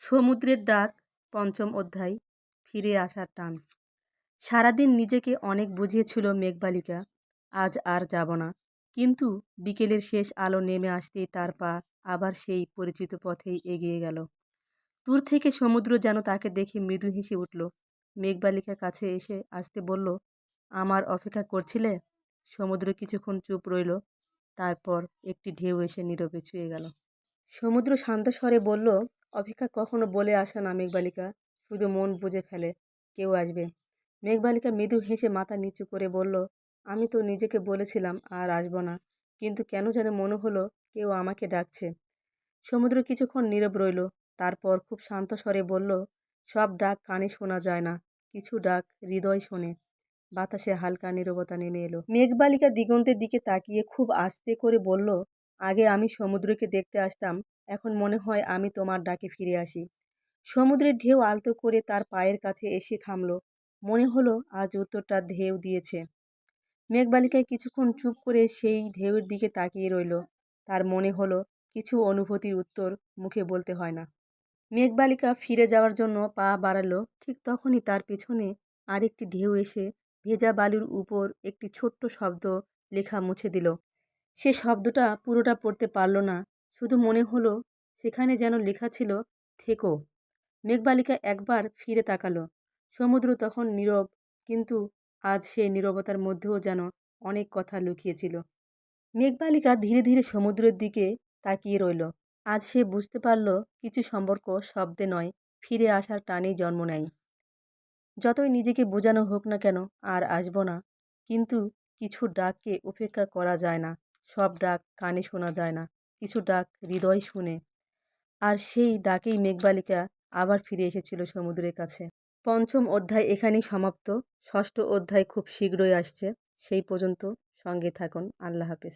সমুদ্রের ডাক পঞ্চম অধ্যায়। ফিরে আসার টান। সারাদিন নিজেকে অনেক বুঝিয়েছিল মেঘবালিকা, আজ আর যাব না। কিন্তু বিকেলের শেষ আলো নেমে আসতেই তার পা আবার সেই পরিচিত পথেই এগিয়ে গেল। দূর থেকে সমুদ্র যেন তাকে দেখে মৃদু হেসে উঠল। মেঘবালিকার কাছে এসে আসতে বলল, আমার অপেক্ষা করছিলে? সমুদ্র কিছুক্ষণ চুপ রইল, তারপর একটি ঢেউ এসে নীরবে ছুঁয়ে গেল। সমুদ্র শান্ত স্বরে বলল, অপেক্ষা কখনো বলে আসে না মেঘবালিকা, শুধু মন বুঝে ফেলে কেউ আসবে। মেঘবালিকা মৃদু হেসে মাথা নিচু করে বলল, আমি তো নিজেকে বলেছিলাম আর আসবো না, কিন্তু কেন যেন মনে হলো কেউ আমাকে ডাকছে। সমুদ্র কিছুক্ষণ নীরব রইল, তারপর খুব শান্ত স্বরে বলল, সব ডাক কানে শোনা যায় না, কিছু ডাক হৃদয় শোনে। বাতাসে হালকা নীরবতা নেমে এলো। মেঘবালিকা দিগন্তের দিকে তাকিয়ে খুব আস্তে করে বলল, আগে আমি সমুদ্রকে দেখতে আসতাম, এখন মনে হয় আমি তোমার ডাকে ফিরে আসি। সমুদ্রের ঢেউ আলতো করে তার পায়ের কাছে এসে থামল। মনে হলো আজ উত্তরটা ঢেউ দিয়েছে। মেঘবালিকা কিছুক্ষণ চুপ করে সেই ঢেউয়ের দিকে তাকিয়ে রইল। তার মনে হলো কিছু অনুভূতির উত্তর মুখে বলতে হয় না। মেঘবালিকা ফিরে যাওয়ার জন্য পা বাড়ালো, ঠিক তখনই তার পেছনে আরেকটি ঢেউ এসে ভেজা বালুর উপর একটি ছোট্ট শব্দ লেখা মুছে দিল। সে শব্দটা পুরোটা পড়তে পারল না, শুধু মনে হলো সেখানে যেন লেখা ছিল, থেকো। মেঘবালিকা একবার ফিরে তাকালো। সমুদ্র তখন নীরব, কিন্তু আজ সেই নীরবতার মধ্যেও যেন অনেক কথা লুকিয়েছিল। মেঘবালিকা ধীরে ধীরে সমুদ্রের দিকে তাকিয়ে রইল। আজ সে বুঝতে পারল কিছু সম্পর্ক শব্দে নয়, ফিরে আসার টানেই জন্ম নেয়। যতই নিজেকে বোঝানো হোক না কেন, আর আসবো না, কিন্তু কিছু ডাককে উপেক্ষা করা যায় না। সব ডাক কানে শোনা যায় না, কিছু ডাক হৃদয় শুনে। আর সেই ডাকেই মেঘবালিকা আবার ফিরে এসেছিল সমুদ্রের কাছে। পঞ্চম অধ্যায় এখানেই সমাপ্ত। ষষ্ঠ অধ্যায় খুব শীঘ্রই আসছে। সেই পর্যন্ত সঙ্গে থাকুন। আল্লাহ হাফেজ।